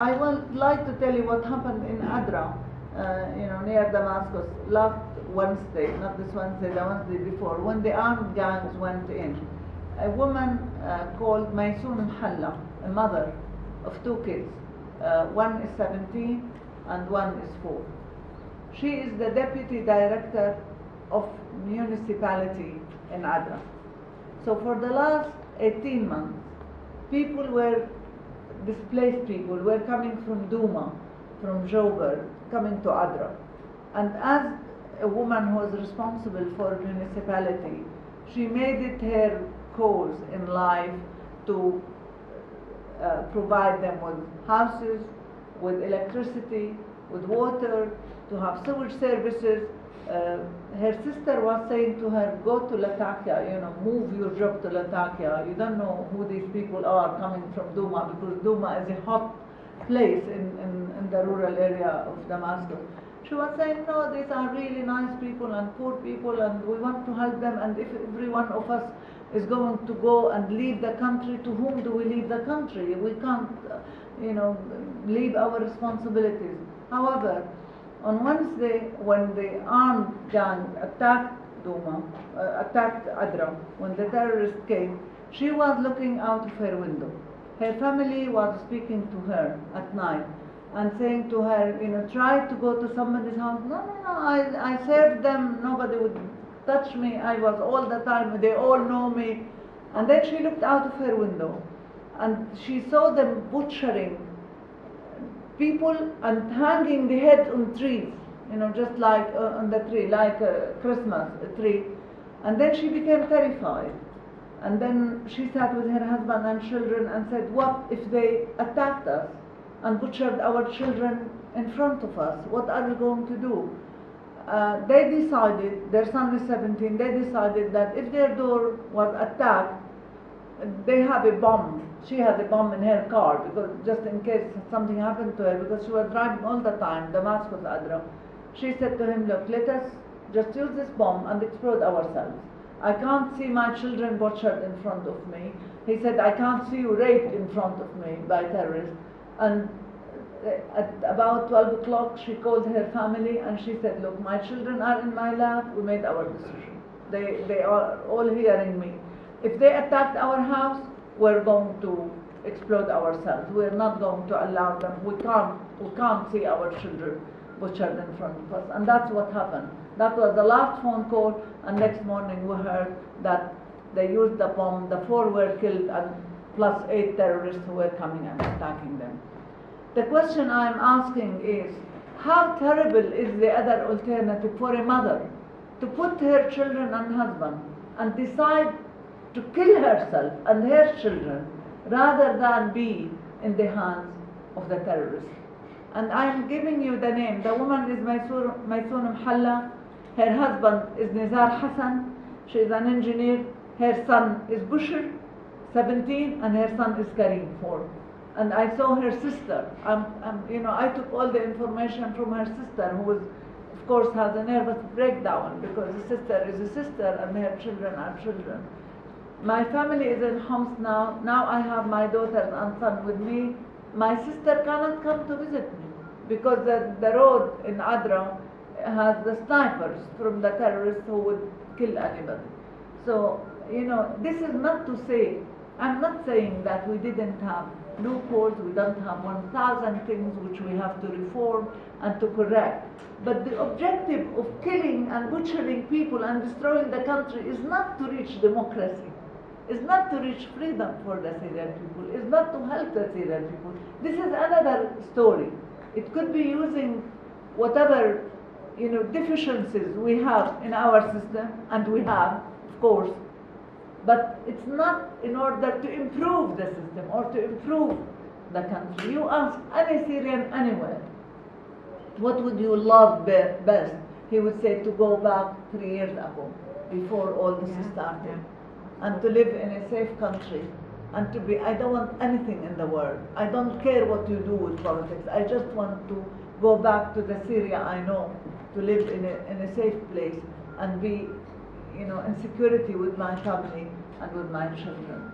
I would like to tell you what happened in Adra, near Damascus, last Wednesday, not this Wednesday, the Wednesday before, when the armed gangs went in. A woman called Maysoon Mhalla, a mother of two kids, one is 17 and one is 4. She is the deputy director of municipality in Adra. So for the last 18 months, displaced people were coming from Douma, from Jober, coming to Adra. And as a woman who was responsible for municipality, she made it her cause in life to provide them with houses, with electricity, with water, to have sewage services. Her sister was saying to her, go to Latakia, move your job to Latakia. You don't know who these people are coming from Douma, because Douma is a hot place in the rural area of Damascus. She was saying, no, these are really nice people and poor people, and we want to help them, and if every one of us is going to go and leave the country, to whom do we leave the country? We can't, leave our responsibilities. However, on Wednesday, when the armed gang attacked Douma, attacked Adra, when the terrorists came, she was looking out of her window. Her family was speaking to her at night and saying to her, try to go to somebody's house. No, I served them, nobody would touch me, I was all the time, they all know me. And then she looked out of her window and she saw them butchering people and hanging the head on trees, just like on the tree, like a Christmas tree. And then she became terrified. And then she sat with her husband and children and said, what if they attacked us and butchered our children in front of us? What are we going to do? They decided, their son is 17, they decided that if their door was attacked, they have a bomb. She has a bomb in her car, because just in case something happened to her, because she was driving all the time, Damascus, Adra. She said to him, look, let us just use this bomb and explode ourselves. I can't see my children butchered in front of me. He said, I can't see you raped in front of me by terrorists. And at about 12 o'clock, she called her family and she said, look, my children are in my lap, we made our decision. They are all hearing me. If they attacked our house, we're going to explode ourselves. We're not going to allow them. We can't see our children butchered in front of us. And that's what happened. That was the last phone call, and next morning we heard that they used the bomb. The 4 were killed, and plus 8 terrorists who were coming and attacking them. The question I'm asking is, how terrible is the other alternative for a mother to put her children and husband and decide to kill herself and her children rather than be in the hands of the terrorists? And I'm giving you the name. The woman is Maysoon Mhalla. Her husband is Nizar Hassan. She is an engineer. Her son is Bushr, 17, and her son is Karim, 4. And I saw her sister. I took all the information from her sister, who was, of course, has a nervous breakdown, because the sister is a sister and her children are children. My family is in Homs now. Now I have my daughters and son with me. My sister cannot come to visit me because the road in Adra has the snipers from the terrorists who would kill anybody. So, this is not to say, I'm not saying that we didn't have loopholes, we don't have 1,000 things which we have to reform and to correct. But the objective of killing and butchering people and destroying the country is not to reach democracy. It's not to reach freedom for the Syrian people. It's not to help the Syrian people. This is another story. It could be using whatever deficiencies we have in our system, and we have, of course, but it's not in order to improve the system or to improve the country. You ask any Syrian anywhere, what would you love best? He would say to go back 3 years ago, before all this started. And to live in a safe country, and to be, I don't want anything in the world. I don't care what you do with politics. I just want to go back to the Syria I know, to live in a safe place and be, in security with my family and with my children.